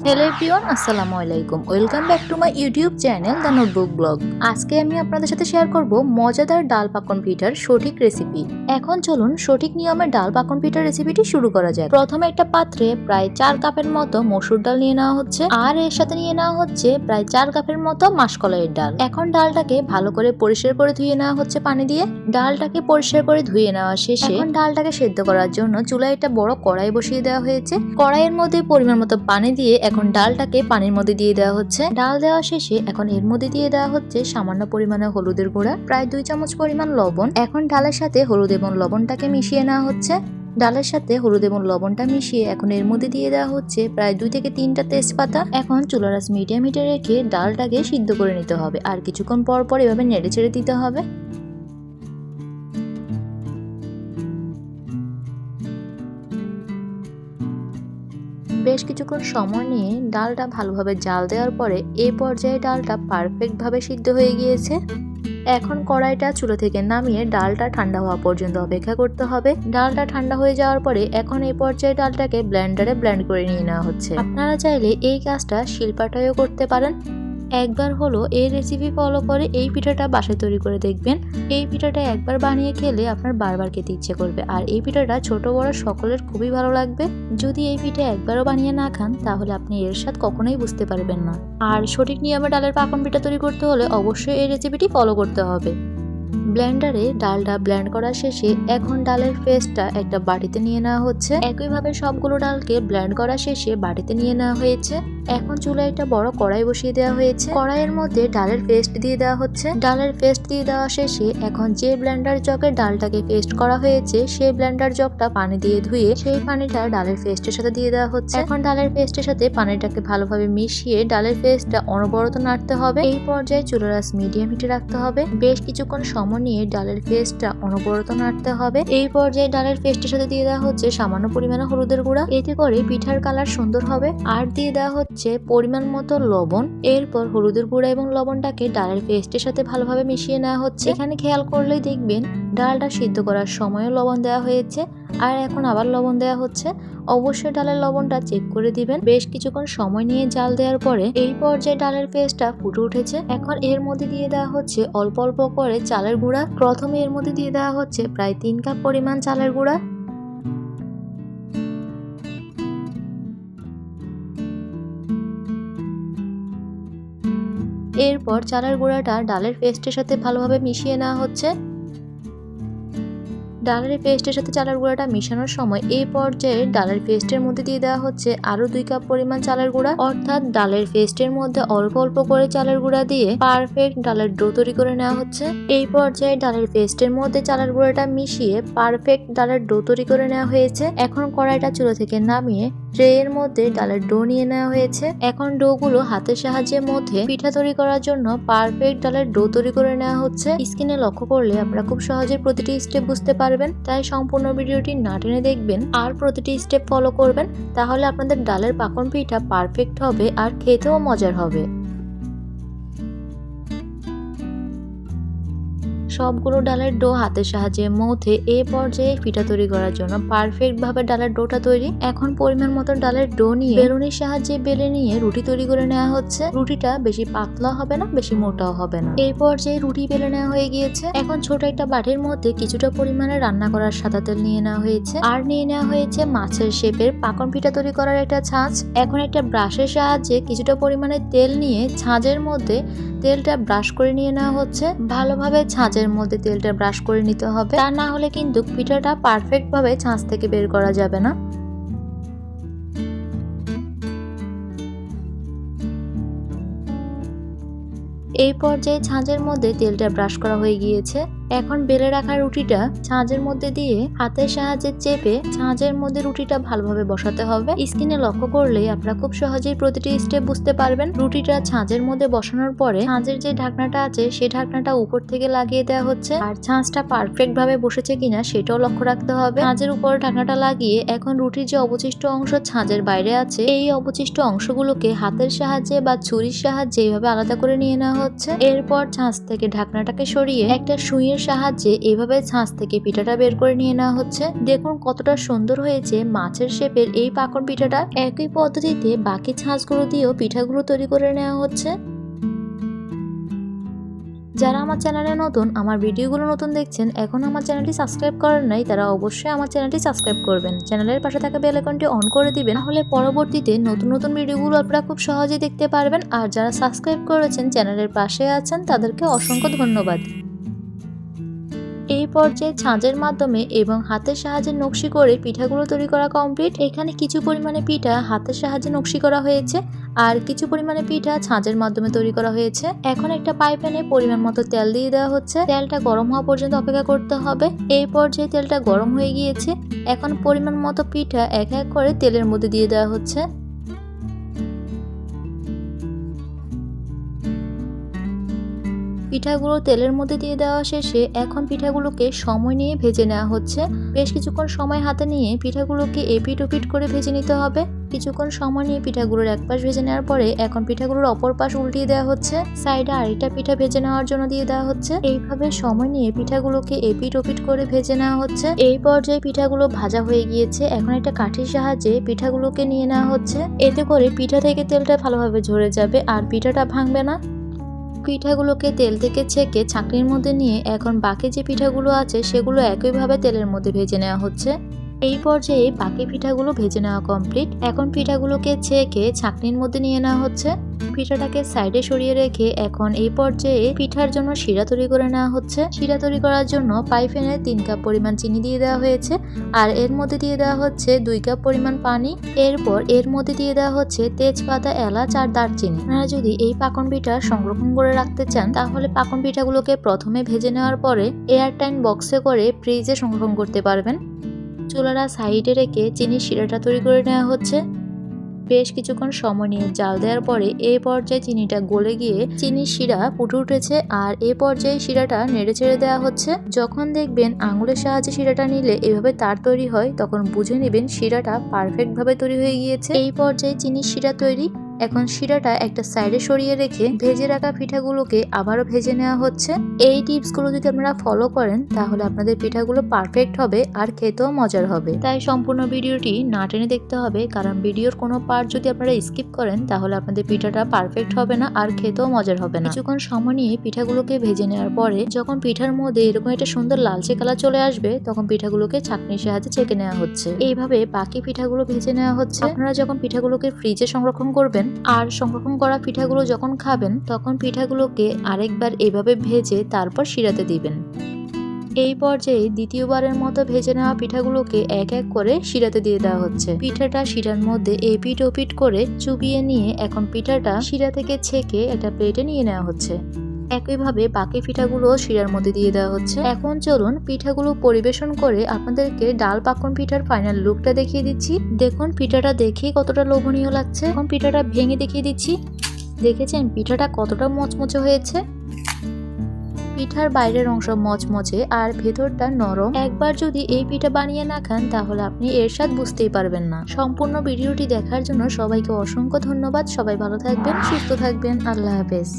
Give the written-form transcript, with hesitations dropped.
Hello everyone, আসসালামু আলাইকুম। Welcome back to my YouTube channel the notebook blog. আজকে আমি আপনাদের সাথে শেয়ার করব মজাদার ডাল পাকন পিঠার সঠিক রেসিপি। এখন চলুন সঠিক নিয়মে ডাল পাকন পিঠার রেসিপিটি শুরু করা যাক। প্রথমে একটা পাত্রে প্রায় 4 কাপের মতো মসুর ডাল নিয়ে নেওয়া হচ্ছে, আর এর সাথে নিয়ে নেওয়া হচ্ছে প্রায় 4 কাপের মতো মাসকলাইয়ের ডাল। এখন ডালটাকে ভালো করে পরিষ্কার করে ধুয়ে নেওয়া হচ্ছে পানি দিয়ে। ডালটাকে পরিষ্কার করে ধুয়ে নেওয়া শেষে এখন ডালটাকে সেদ্ধ করার জন্য চুলায় একটা বড় কড়াই বসিয়ে দেওয়া হয়েছে। কড়াইয়ের মধ্যে পরিমাণ মতো পানি দিয়ে এখন ডালটাকে পানির মধ্যে দিয়ে দেওয়া হচ্ছে। ডাল দেওয়া শেষে এখন এর মধ্যে দিয়ে দেওয়া হচ্ছে সামান্য পরিমাণে হলুদের গুঁড়া, প্রায় 2 চামচ পরিমাণ লবণ। এখন ডালের সাথে হলুদ এবং লবণটাকে মিশিয়ে নেওয়া হচ্ছে। ডালের সাথে হলুদ এবং লবণটা মিশিয়ে এখন এর মধ্যে দিয়ে দেওয়া হচ্ছে প্রায় 2 থেকে 3টা তেজপাতা। এখন চুলার আঁচ মিডিয়াম হিটে রেখে ডালটাকে সিদ্ধ করে নিতে হবে, আর কিছুক্ষণ পর পর এভাবে নেড়ে ছেড়ে দিতে হবে। বেশ কিছুক্ষণ সময় নিয়ে ডালটা ভালোভাবে জাল দেওয়ার পরে এই পর্যায়ে ডালটা পারফেক্ট ভাবে সিদ্ধ হয়ে গিয়েছে। এখন কড়াইটা চুলা থেকে নামিয়ে ডালটা ঠান্ডা হওয়া পর্যন্ত অপেক্ষা করতে হবে। ডালটা ঠান্ডা হয়ে যাওয়ার পরে এখন এই পর্যায়ে ডালটাকে ব্লেন্ডারে ব্লেন্ড করে নিয়ে নেওয়া হচ্ছে। আপনারা চাইলে এই কাজটা শিলপাটায়ও করতে পারেন। একবার হলো এই রেসিপি ফলো করে এই পিঠাটা বাসায় তৈরি করে দেখবেন। এই পিঠাটা একবার বানিয়ে খেলে আপনার বারবার খেতে ইচ্ছে করবে, আর এই পিঠাটা ছোট বড় সকলের খুবই ভালো লাগবে। যদি এই পিঠা একবারও বানিয়ে না খান তাহলে আপনি এর স্বাদ কখনোই বুঝতে পারবেন না। আর সঠিক নিয়মে ডালের পাকন পিঠা তৈরি করতে হলে অবশ্যই এই রেসিপিটি ফলো করতে হবে। ব্লেন্ডারে ডালটা ব্লেন্ড করা শেষে এখন ডালের পেস্টটা একটা বাটিতে নিয়ে নেওয়া হচ্ছে। একইভাবে সবগুলো ডালকে ব্লেন্ড করা শেষে বাটিতে নিয়ে নেওয়া হয়েছে। এখন চুলায় একটা বড় কড়াই বসিয়ে দেওয়া হয়েছে। কড়াইয়ের মধ্যে ডালের পেস্ট দিয়ে দেওয়া হচ্ছে। ডালের পেস্ট দিয়ে দেওয়া শেষে এখন যে ব্লেন্ডার জগে ডালটাকে পেস্ট করা হয়েছে সেই ব্লেন্ডার জগটা পানি দিয়ে ধুয়ে সেই পানিটা ডালের পেস্টের সাথে দিয়ে দেওয়া হচ্ছে। এখন ডালের পেস্টের সাথে পানিটাকে ভালোভাবে মিশিয়ে ডালের পেস্টটা অনবরত নাড়তে হবে। এই পর্যায়ে চুলার আঁচ মিডিয়াম হিটে রাখতে হবে। বেশ কিছুক্ষণ সময় নিয়ে ডালের পেস্টটা অনবরত নাড়তে হবে। এই পর্যায়ে ডালের পেস্টের সাথে দিয়ে দেওয়া হচ্ছে সামান্য পরিমাণে হলুদের গুঁড়া, এতে করে পিঠার কালার সুন্দর হবে। আর দিয়ে দেওয়া হচ্ছে পরিমাণ মতো লবণ। এরপর হলুদের গুঁড়া এবং লবণটাকে ডালের পেস্টের সাথে ভালোভাবে মিশিয়ে নেওয়া হচ্ছে। এখানে খেয়াল করলেই দেখবেন ডালটা সিদ্ধ করার সময়ও লবণ দেওয়া হয়েছে, আর এখন আবার লবণ দেওয়া হচ্ছে। অবশ্যই ডালের লবণটা চেক করে দিবেন। বেশ কিছুক্ষণ সময় নিয়ে জাল দেওয়ার পরে এই পর্যায়ে ডালের পেস্টটা ফুটে উঠেছে। এখন এর মধ্যে দিয়ে দেওয়া হচ্ছে অল্প অল্প করে চালের গুঁড়া। প্রথমে এর মধ্যে দিয়ে দেওয়া হচ্ছে প্রায় 3 কাপ পরিমাণ চালের গুঁড়া। এরপর চালের গুঁড়াটা ডালের পেস্টের সাথে ভালোভাবে মিশিয়ে নেওয়া হচ্ছে। ডালের পেস্টের সাথে চালের গুঁড়াটা মিশানোর সময় এই পর্যায়ে ডালের পেস্টের মধ্যে দিয়ে দেওয়া হচ্ছে আরো 2 কাপ পরিমাণ চালের গুঁড়া। অর্থাৎ ডালের পেস্টের মধ্যে অল্প অল্প করে চালের গুঁড়া দিয়ে পারফেক্ট ডালের ডো তৈরি করে নেওয়া হচ্ছে। এই পর্যায়ে ডালের পেস্টের মধ্যে চালের গুঁড়াটা মিশিয়ে পারফেক্ট ডালের ডো তৈরি করে নেওয়া হয়েছে। এখন কড়াইটা চুলা থেকে নামিয়ে ট্রের মধ্যে ডালের ডো নিয়ে নেওয়া হয়েছে। এখন ডো গুলো হাতের সাহায্যে মধ্যে পিঠা তৈরি করার জন্য পারফেক্ট ডালের ডো তৈরি করে নেওয়া হচ্ছে। স্ক্রিনে লক্ষ্য করলে আপনারা খুব সহজে প্রতিটি স্টেপ বুঝতে পারবেন, তাই সম্পূর্ণ ভিডিওটি না টেনে দেখবেন আর প্রতিটি স্টেপ ফলো করবেন। তাহলে আপনাদের ডালের পাকন পিঠা পারফেক্ট হবে আর খেতেও মজার হবে। সবগুলো ডালের ডো হাতের সাহায্যে মধ্যে এই পর্যায়ে পিঠা তৈরি করার জন্য পারফেক্ট ভাবে ডালের ডোটা তৈরি। এখন পরিমাণ মতো ডালের ডো নিয়ে বেলুনির সাহায্যে বেলে নিয়ে রুটি তৈরি করে নেওয়া হচ্ছে। রুটিটা বেশি পাতলা হবে না, বেশি মোটাও হবে না। এই পর্যায়ে রুটি বেলে নেওয়া হয়ে গিয়েছে। এখন ছোট একটা বাটির মধ্যে কিছুটা পরিমাণে রান্না করার সাদা তেল নিয়ে নেওয়া হয়েছে, আর নিয়ে নেওয়া হয়েছে মাছের শেপের পাকন পিঠা তৈরি করার একটা ছাঁচ। এখন একটা ব্রাশের সাহায্যে কিছুটা পরিমাণে তেল নিয়ে ছাঁচের মধ্যে তেলটা ব্রাশ করে নিয়ে নেওয়া হচ্ছে। ভালোভাবে ছাঁচের মধ্যে তেলটা ব্রাশ করে নিতে হবে, তা না হলে কিন্তু পিঠাটা পারফেক্ট ভাবে ছাঁচ থেকে বের করা যাবে না। এই পর্যায়ে ছাঁচের মধ্যে তেলটা ব্রাশ করা হয়ে গিয়েছে। এখন বেলে রাখা রুটিটা ছাঁচের মধ্যে দিয়ে হাতের সাহায্যে চেপে ছাঁচের মধ্যে রুটিটা ভালোভাবে বসাতে হবে। স্ক্রিনে লক্ষ্য করলে আপনারা খুব সহজেই প্রতিটি স্টেপ বুঝতে পারবেন। রুটিটা ছাঁচের মধ্যে বসানোর পরে ছাঁচের যে ঢাকনাটা আছে সেই ঢাকনাটা উপর থেকে লাগিয়ে দেওয়া হচ্ছে, আর ছাঁচটা পারফেক্ট ভাবে বসেছে কিনা সেটাও লক্ষ্য রাখতে হবে। ছাঁচের উপর ঢাকনাটা লাগিয়ে এখন রুটির যে অবশিষ্ট অংশ ছাঁচের বাইরে আছে এই অবশিষ্ট অংশগুলোকে হাতের সাহায্যে বা ছুরির সাহায্যে এইভাবে আলাদা করে নিয়ে নেওয়া হচ্ছে। এরপর ছাঁচ থেকে ঢাকনাটাকে সরিয়ে একটা সুইয়ের ছাঁকনির সাহায্যে এভাবে ছাঁচ থেকে পিঠাটা বের করে নিয়ে নেওয়া হচ্ছে। দেখুন কতটা সুন্দর হয়েছে মাছের শেপের এই পাকন পিঠাটা। একই পদ্ধতিতে বাকি ছাঁচগুলো দিয়েও পিঠাগুলো তৈরি করে নেওয়া হচ্ছে। যারা আমার চ্যানেলে নতুন, আমার ভিডিওগুলো নতুন দেখছেন, এখন আমার চ্যানেলটি সাবস্ক্রাইব করেন নাই, তারা অবশ্যই আমার চ্যানেলটি সাবস্ক্রাইব করবেন। চ্যানেলের পাশে থাকা বেল আইকনটি অন করে দিবেন, তাহলে পরবর্তীতে নতুন নতুন ভিডিওগুলো আপনারা খুব সহজেই দেখতে পারবেন। আর যারা সাবস্ক্রাইব করেছেন, চ্যানেলের পাশে আছেন, তাদেরকে অসংখ্য ধন্যবাদ। এই পর্যায়ে ছাঁচের মাধ্যমে এবং হাতের সাহায্যে নকশি করে পিঠাগুলো তৈরি করা কমপ্লিট। এখানে কিছু পরিমাণে পিঠা হাতের সাহায্যে নকশি করা হয়েছে আর কিছু পরিমাণে পিঠা ছাঁচের মাধ্যমে তৈরি করা হয়েছে। এখন একটা ফ্রাই প্যানে পরিমাণ মতো তেল দিয়ে দেওয়া হচ্ছে। তেলটা গরম হওয়া পর্যন্ত অপেক্ষা করতে হবে। এই পর্যায়ে তেলটা গরম হয়ে গিয়েছে। এখন পরিমাণ মতো পিঠা এক এক করে তেলের মধ্যে দিয়ে দেওয়া হচ্ছে। পিঠাগুলো তেলের মধ্যে দিয়ে দেওয়া শেষে এখন পিঠাগুলোকে সময় নিয়ে ভেজে নেওয়া হচ্ছে। বেশ কিছুক্ষণ সময় হাতে নিয়ে পিঠাগুলোকে এপিট ওপিট করে ভেজে নিতে হবে। কিছুক্ষণ সময় নিয়ে পিঠাগুলোর এক পাশ ভেজে নেওয়ার পরে এখন পিঠাগুলোর অপর পাশ উল্টিয়ে দেওয়া হচ্ছে। সাইডে আরেকটা পিঠা ভেজে নেওয়ার জন্য দিয়ে দেওয়া হচ্ছে। এইভাবে সময় নিয়ে পিঠাগুলোকে এপিট ওপিট করে ভেজে নেওয়া হচ্ছে। এই পর্যায়ে পিঠাগুলো ভাজা হয়ে গিয়েছে। এখন একটা কাঠির সাহায্যে পিঠাগুলোকে নিয়ে নেওয়া হচ্ছে। এতে করে পিঠা থেকে তেলটা ভালোভাবে ঝরে যাবে আর পিঠাটা ভাঙবে না। পিঠাগুলোকে তেল থেকে ছেঁকে ছাঁকনির মধ্যে নিয়ে এখন বাকি যে পিঠাগুলো আছে সেগুলো একইভাবে তেলের মধ্যে ভেজে নেওয়া হচ্ছে। এই পর্যায়ে বাকি পিঠাগুলো ভেজে নেওয়া কমপ্লিট। এখন পিঠাগুলোকে ছেঁকে ছাঁকনির মধ্যে নিয়ে নেওয়া হচ্ছে। পিঠাটাকে সাইডে সরিয়ে রেখে এখন এই পর্যায়ে পিঠার জন্য শিরা তৈরি করে নেওয়া হচ্ছে। শিরা তৈরি করার জন্য ফ্রাই প্যানে 3 কাপ পরিমাণ চিনি দিয়ে দেওয়া হয়েছে আর এর মধ্যে দিয়ে দেওয়া হচ্ছে 2 কাপ পরিমাণ পানি। এরপর এর মধ্যে দিয়ে দেওয়া হচ্ছে তেজপাতা, এলাচ আর দারচিনি। আপনারা যদি এই পাকন পিঠা সংরক্ষণ করে রাখতে চান তাহলে পাকন পিঠাগুলোকে প্রথমে ভেজে নেওয়ার পরে এয়ারটাইট বক্সে করে ফ্রিজে সংরক্ষণ করতে পারবেন। চুলাটা সাইডে রেখে চিনির শিরাটা তৈরি করে নেওয়া হচ্ছে। বেশ কিছুক্ষণ সময় নিয়ে জাল দেওয়ার পরে এই পর্যায়ে চিনিটা গলে গিয়ে চিনির শিরা ফুটে উঠেছে আর এই পর্যায়ে শিরাটা নেড়ে ছেড়ে দেওয়া হচ্ছে। যখন দেখবেন আঙুলের সাহায্যে শিরাটা নিলে এভাবে তার তৈরি হয়, তখন বুঝে নেবেন শিরাটা পারফেক্ট ভাবে তৈরি হয়ে গিয়েছে। এই পর্যায়ে চিনির শিরা তৈরি। এখন শিরাটা একটা সাইডে সরিয়ে রেখে ভেজে রাখা পিঠাগুলোকে আবারও ভেজে নেওয়া হচ্ছে। এই টিপসগুলো যদি আপনারা ফলো করেন তাহলে আপনাদের পিঠাগুলো পারফেক্ট হবে আর খেতেও মজার হবে। তাই সম্পূর্ণ ভিডিওটি না টেনে দেখতে হবে, কারণ ভিডিওর কোনো পার্ট যদি আপনারা স্কিপ করেন তাহলে আপনাদের পিঠাটা পারফেক্ট হবে না আর খেতেও মজার হবে না। কিছুক্ষণ সময় নিয়ে পিঠাগুলোকে ভেজে নেওয়ার পরে যখন পিঠার মধ্যে এরকম একটা সুন্দর লালচে কালার চলে আসবে তখন পিঠাগুলোকে ছাঁকনির সাহায্যে ছেঁকে নেওয়া হচ্ছে। এইভাবে বাকি পিঠাগুলো ভেজে নেওয়া হচ্ছে। আপনারা যখন পিঠাগুলোকে ফ্রিজে সংরক্ষণ করবেন আর সংরক্ষণ করা পিঠাগুলো যখন খাবেন তখন পিঠাগুলোকে আরেকবার এভাবে ভেজে তারপর শিরাতে দিবেন। এই পর্যায়ে দ্বিতীয়বারের মতো ভেজে নেওয়া পিঠাগুলোকে এক এক করে শিরাতে দিয়ে দেওয়া হচ্ছে। পিঠাটা শিরার মধ্যে এপিট ওপিট করে চুবিয়ে নিয়ে এখন পিঠাটা শিরা থেকে ছেঁকে একটা প্লেটে নিয়ে নেওয়া হচ্ছে। একইভাবে বাকি পিঠাগুলো শিরার মধ্যে দিয়ে দেওয়া হচ্ছে। এখন চলুন পিঠাগুলো পরিবেশন করে আপনাদেরকে ডাল পাকন পিঠার ফাইনাল লুকটা দেখিয়ে দিচ্ছি। দেখুন পিঠাটা দেখেই কতটা লোভনীয় লাগছে। এখন পিঠাটা ভেঙে দেখিয়ে দিচ্ছি। দেখেছেন পিঠাটা কতটা মচমচে হয়েছে। পিঠার বাইরের অংশ মচমচে আর ভেতরটা নরম। একবার যদি এই পিঠা বানিয়ে না খান তাহলে আপনি এর স্বাদ বুঝতেই পারবেন না। সম্পূর্ণ ভিডিওটি দেখার জন্য সবাইকে অসংখ্য ধন্যবাদ। সবাই ভালো থাকবেন, সুস্থ থাকবেন। আল্লাহ হাফেজ।